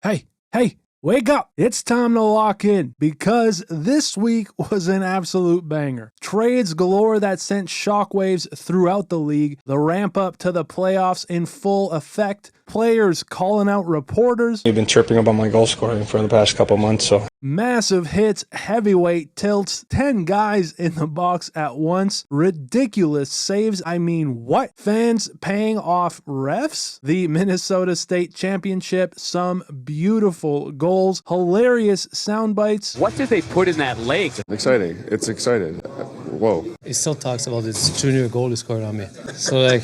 Hey, wake up. It's time to lock in because this week was an absolute banger. Trades galore that sent shockwaves throughout the league. The ramp up to the playoffs in full effect. Players calling out reporters. We've been tripping up on my goal scoring for the past couple months, so. Massive hits, heavyweight tilts, 10 guys in the box at once, ridiculous saves. I mean, what? Fans paying off refs? The Minnesota State Championship, some beautiful goals, hilarious sound bites. What did they put in that leg? Exciting. It's exciting. Whoa. He still talks about this junior goal he scored on me. So, like...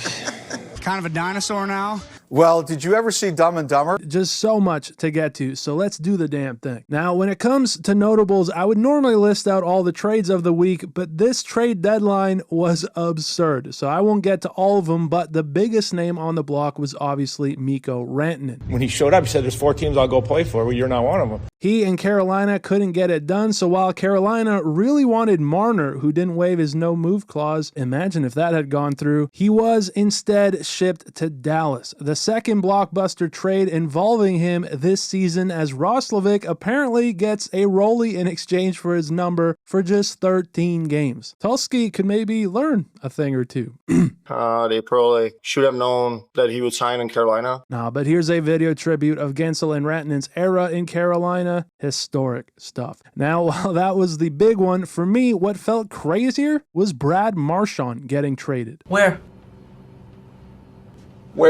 kind of a dinosaur now. Well, did you ever see Dumb and Dumber? Just so much to get to, so let's do the damn thing. Now, when it comes to notables, I would normally list out all the trades of the week, but this trade deadline was absurd, so I won't get to all of them, but the biggest name on the block was obviously Mikko Rantanen. When he showed up, he said, "There's 4 teams I'll go play for." Well, you're not one of them. He and Carolina couldn't get it done, so while Carolina really wanted Marner, who didn't waive his no-move clause, imagine if that had gone through, he was instead shipped to Dallas. The second blockbuster trade involving him this season, as Roslovic apparently gets a rollie in exchange for his number for just 13 games. Tulski could maybe learn a thing or two. They probably should have known that he would sign in Carolina. Nah, but here's a video tribute of Gensel and Rantanen's era in Carolina. Historic stuff. Now, while that was the big one, for me, what felt crazier was Brad Marchand getting traded. Where,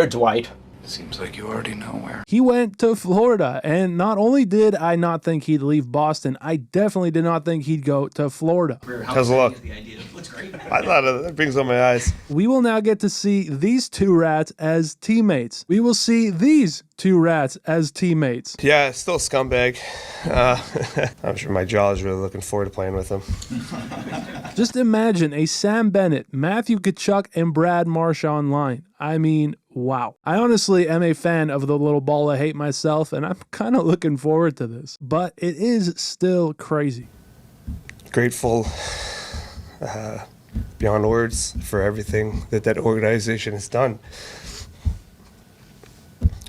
Dwight? Seems like you already know where. He went to Florida, and not only did I not think he'd leave Boston, I definitely did not think he'd go to Florida. How's it look? I thought it brings up my eyes. We will now get to see these two rats as teammates. We will see these two rats as teammates. Yeah, still a scumbag. I'm sure my jaw is really looking forward to playing with him. Just imagine a Sam Bennett, Matthew Tkachuk, and Brad Marchand line. I mean, wow. I honestly am a fan of the little ball of hate myself, and I'm kind of looking forward to this. But it is still crazy. Grateful beyond words for everything that organization has done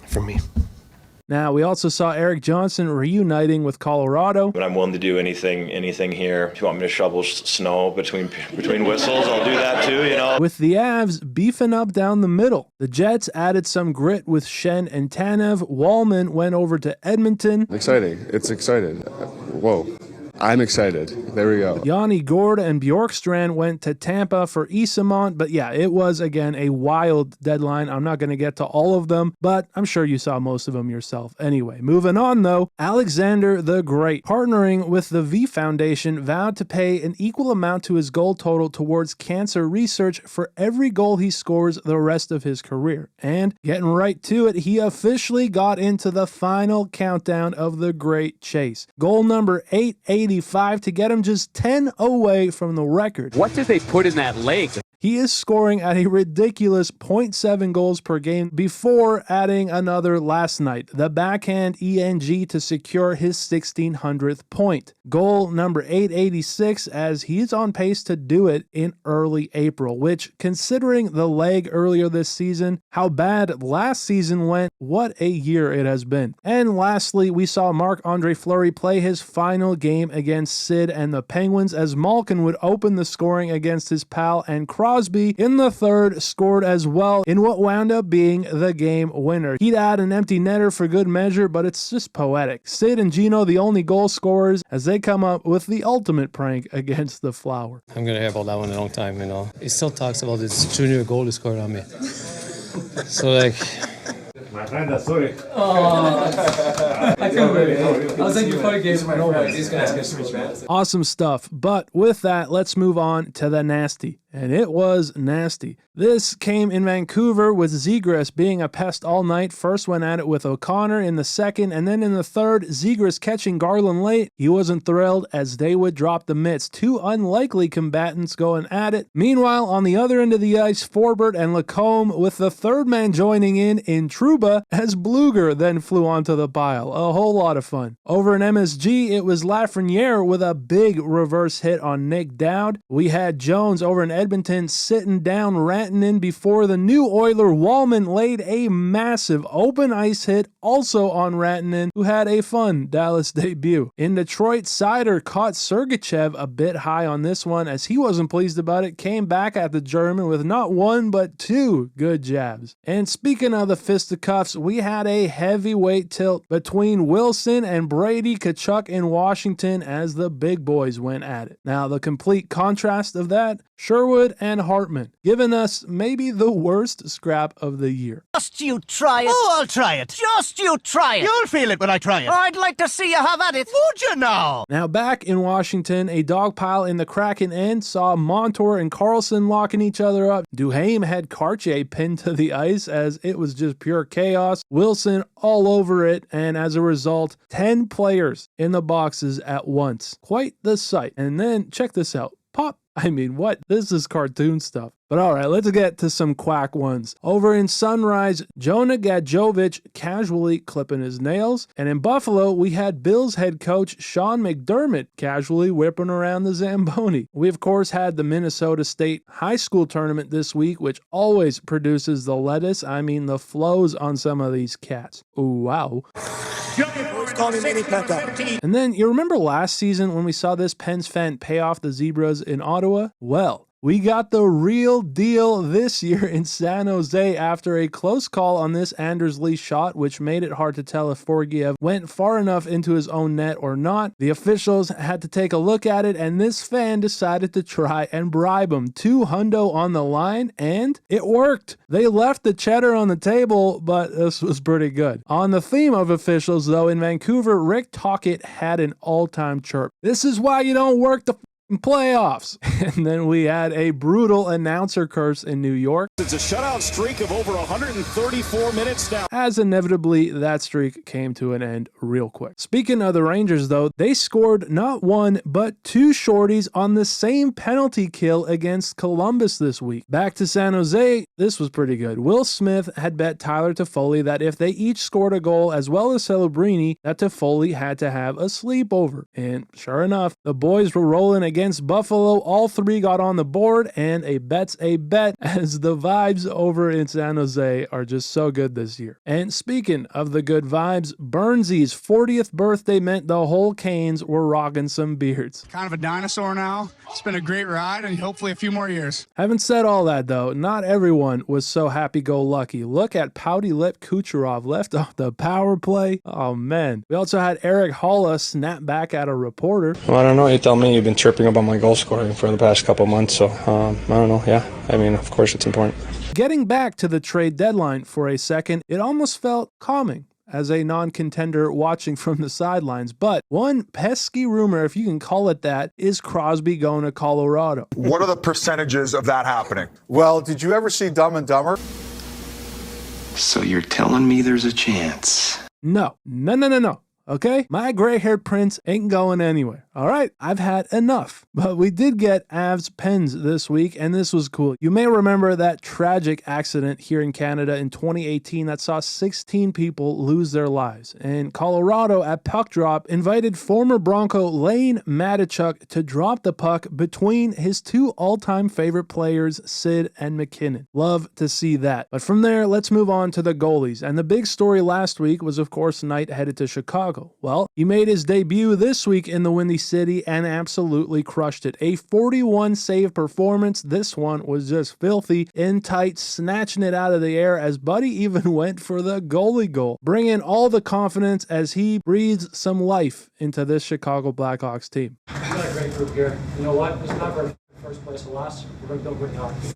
for me. Now, we also saw Eric Johnson reuniting with Colorado. But I'm willing to do anything here. If you want me to shovel snow between whistles, I'll do that too, you know. With the Avs beefing up down the middle. The Jets added some grit with Schenn and Tanev. Wallman went over to Edmonton. Exciting. It's exciting. Whoa. I'm excited. There we go. Yanni Gourde and Bjorkstrand went to Tampa for Isamont, but yeah, it was, again, a wild deadline. I'm not going to get to all of them, but I'm sure you saw most of them yourself. Anyway, moving on, though, Alexander the Great, partnering with the V Foundation, vowed to pay an equal amount to his goal total towards cancer research for every goal he scores the rest of his career. And getting right to it, he officially got into the final countdown of the Great Chase. Goal number 885 to get him just 10 away from the record. What did they put in that leg? He is scoring at a ridiculous 0.7 goals per game before adding another last night, the backhand ENG, to secure his 1600th point. Goal number 886, as he's on pace to do it in early April, which, considering the leg earlier this season, how bad last season went, what a year it has been. And lastly, we saw Marc Andre Fleury play his final game against Sid and the Penguins, as Malkin would open the scoring against his pal and Crosby in the third scored as well in what wound up being the game winner. He'd add an empty netter for good measure, but it's just poetic. Sid and Gino the only goal scorers as they come up with the ultimate prank against the Flower. I'm going to hear about that one in a long time, you know. He still talks about this junior goal he scored on me. So, like... My friend, sorry. I can't believe it. I was like, you probably gave him no way. These guys get switched, man. Awesome stuff. But with that, let's move on to the nasty. And it was nasty. This came in Vancouver with Zegras being a pest all night. First went at it with O'Connor in the second, and then in the third, Zegras catching Garland late. He wasn't thrilled as they would drop the mitts. Two unlikely combatants going at it. Meanwhile, on the other end of the ice, Forbert and Lacombe with the third man joining in Trouba as Bluger then flew onto the pile. A whole lot of fun. Over in MSG, it was Lafreniere with a big reverse hit on Nick Dowd. We had Jones over in Edmonton sitting down Rantanen before the new Oiler Wallman laid a massive open ice hit also on Rantanen, who had a fun Dallas debut. In Detroit, Seider caught Sergachev a bit high on this one as he wasn't pleased about it, came back at the German with not one but two good jabs. And speaking of the fisticuffs, we had a heavyweight tilt between Wilson and Brady Tkachuk in Washington as the big boys went at it. Now, the complete contrast of that, Sherwood and Hartman, giving us maybe the worst scrap of the year. Just you try it. Oh, I'll try it. Just you try it. You'll feel it when I try it. I'd like to see you have at it. Would you now? Now, back in Washington, a dog pile in the Kraken end saw Montour and Carlson locking each other up. Duhaime had Cartier pinned to the ice as it was just pure chaos. Wilson all over it, and as a result, 10 players in the boxes at once. Quite the sight. And then, check this out. Pop. I mean, what? This is cartoon stuff. But all right, let's get to some quack ones. Over in Sunrise, Jonah Gadjovich casually clipping his nails. And in Buffalo, we had Bills head coach Sean McDermott casually whipping around the Zamboni. We, of course, had the Minnesota State high school tournament this week, which always produces the lettuce. I mean, the flows on some of these cats. Ooh, wow. And then, you remember last season when we saw this Pens fan pay off the Zebras in Ottawa? Well, we got the real deal this year in San Jose after a close call on this Anders Lee shot, which made it hard to tell if Forgiev went far enough into his own net or not. The officials had to take a look at it, and this fan decided to try and bribe him. $200 on the line, and it worked. They left the cheddar on the table, but this was pretty good. On the theme of officials, though, in Vancouver, Rick Tocchet had an all-time chirp. This is why you don't work the playoffs. And then we had a brutal announcer curse in New York. It's a shutout streak of over 134 minutes now. As inevitably, that streak came to an end real quick. Speaking of the Rangers, though, they scored not one, but two shorties on the same penalty kill against Columbus this week. Back to San Jose, this was pretty good. Will Smith had bet Tyler Toffoli that if they each scored a goal, as well as Celebrini, that Toffoli had to have a sleepover. And sure enough, the boys were rolling against Buffalo. All three got on the board, and a bet's a bet, as the vibes over in San Jose are just so good this year. And speaking of the good vibes, Burnsy's 40th birthday meant the whole Canes were rocking some beards. Kind of a dinosaur now. It's been a great ride, and hopefully a few more years. Having said all that, though, not everyone was so happy-go-lucky. Look at pouty lip Kucherov left off the power play. Oh, man. We also had Eric Holla snap back at a reporter. Well, I don't know. You tell me. You've been tripping about my goal scoring for the past couple months, so I don't know. Yeah, I mean, of course it's important. Getting back to the trade deadline for a second, it almost felt calming as a non-contender watching from the sidelines. But one pesky rumor, if you can call it that, is Crosby going to Colorado. What are the percentages of that happening? Well, did you ever see Dumb and Dumber? So you're telling me there's a chance? No. Okay? My gray-haired prince ain't going anywhere. All right? I've had enough. But we did get Avs Pens this week, and this was cool. You may remember that tragic accident here in Canada in 2018 that saw 16 people lose their lives. And Colorado at puck drop invited former Bronco Lane Matechuk to drop the puck between his two all-time favorite players, Sid and MacKinnon. Love to see that. But from there, let's move on to the goalies. And the big story last week was, of course, Knight headed to Chicago. Well, he made his debut this week in the Windy City and absolutely crushed it. A 41 save performance. This one was just filthy, in tight, snatching it out of the air as Buddy even went for the goalie goal. Bringing all the confidence as he breathes some life into this Chicago Blackhawks team. We've got a great group here. You know what? It's not our first place or last. We're going to build great hockey.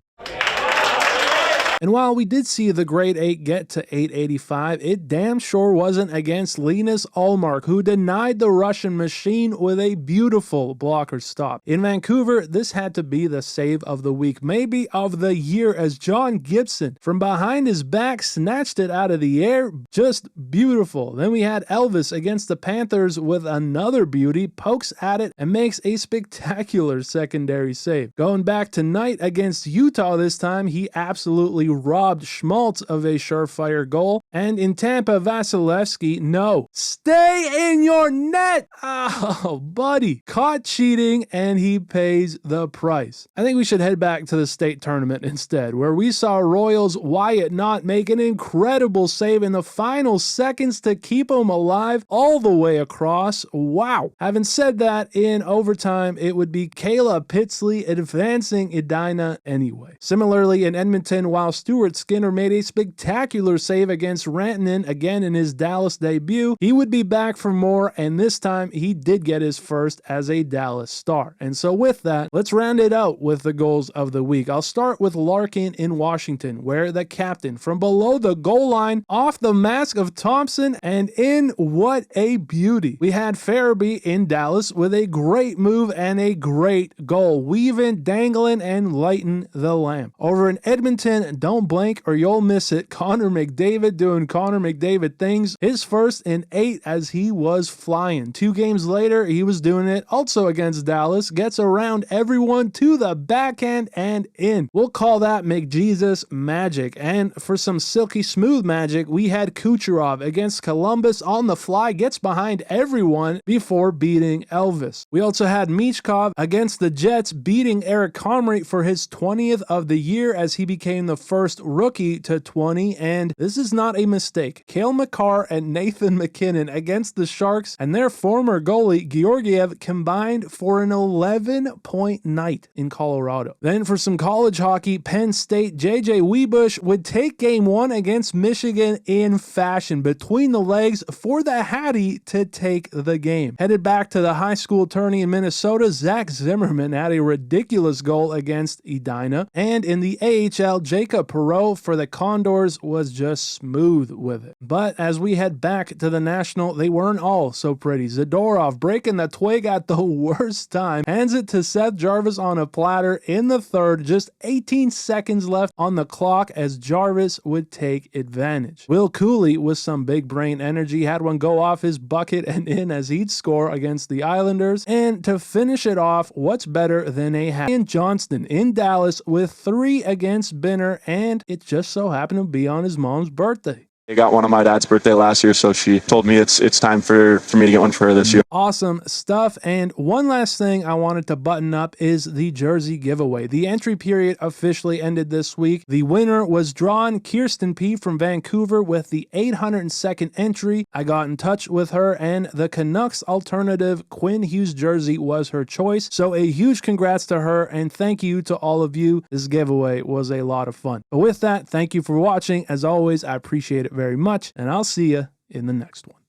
And while we did see the grade 8 get to 885, it damn sure wasn't against Linus Ullmark, who denied the Russian machine with a beautiful blocker stop. In Vancouver, this had to be the save of the week, maybe of the year, as John Gibson, from behind his back, snatched it out of the air. Just beautiful. Then we had Elvis against the Panthers with another beauty, pokes at it and makes a spectacular secondary save. Going back to Knight against Utah this time, he absolutely robbed Schmaltz of a surefire goal. And in Tampa, Vasilevsky, no, stay in your net. Oh, buddy, caught cheating and he pays the price. I think we should head back to the state tournament instead, where we saw Royals Wyatt Knott make an incredible save in the final seconds to keep him alive all the way across. Wow. Having said that, in overtime, it would be Kayla Pitsley advancing Edina anyway. Similarly, in Edmonton, while Stuart Skinner made a spectacular save against Rantanen again in his Dallas debut, he would be back for more, and this time he did get his first as a Dallas Star. And so with that, let's round it out with the goals of the week. I'll start with Larkin in Washington, where the captain from below the goal line, off the mask of Thompson, and in, what a beauty. We had Farabee in Dallas with a great move and a great goal, weaving, dangling, and lighting the lamp. Over in Edmonton, don't blink or you'll miss it, Connor McDavid doing Connor McDavid things, his first in 8 as he was flying. 2 games later, he was doing it also against Dallas, gets around everyone to the backhand and in. We'll call that McJesus magic. And for some silky smooth magic, we had Kucherov against Columbus on the fly, gets behind everyone before beating Elvis. We also had Michkov against the Jets, beating Eric Comrie for his 20th of the year as he became the first rookie to 20, and this is not a mistake. Cale Makar and Nathan MacKinnon against the Sharks and their former goalie Georgiev combined for an 11-point night in Colorado. Then for some college hockey, Penn State JJ Webush would take game 1 against Michigan in fashion, between the legs for the Hattie to take the game. Headed back to the high school tourney in Minnesota, Zach Zimmerman had a ridiculous goal against Edina, and in the AHL, Jacob Perreault for the Condors was just smooth with it. But as we head back to the National, they weren't all so pretty. Zadorov breaking the twig at the worst time, hands it to Seth Jarvis on a platter in the third, just 18 seconds left on the clock as Jarvis would take advantage. Will Cooley with some big brain energy had one go off his bucket and in as he'd score against the Islanders. And to finish it off, what's better than a Ian Johnston in Dallas with 3 against Binner, and it just so happened to be on his mom's birthday. I got one on my dad's birthday last year, so she told me it's time for me to get one for her this year. Awesome stuff. And one last thing I wanted to button up is the jersey giveaway. The entry period officially ended this week. The winner was drawn Kirsten P. from Vancouver with the 802nd entry. I got in touch with her, and the Canucks alternative Quinn Hughes jersey was her choice. So a huge congrats to her, and thank you to all of you. This giveaway was a lot of fun. But with that, thank you for watching. As always, I appreciate it very much, and I'll see you in the next one.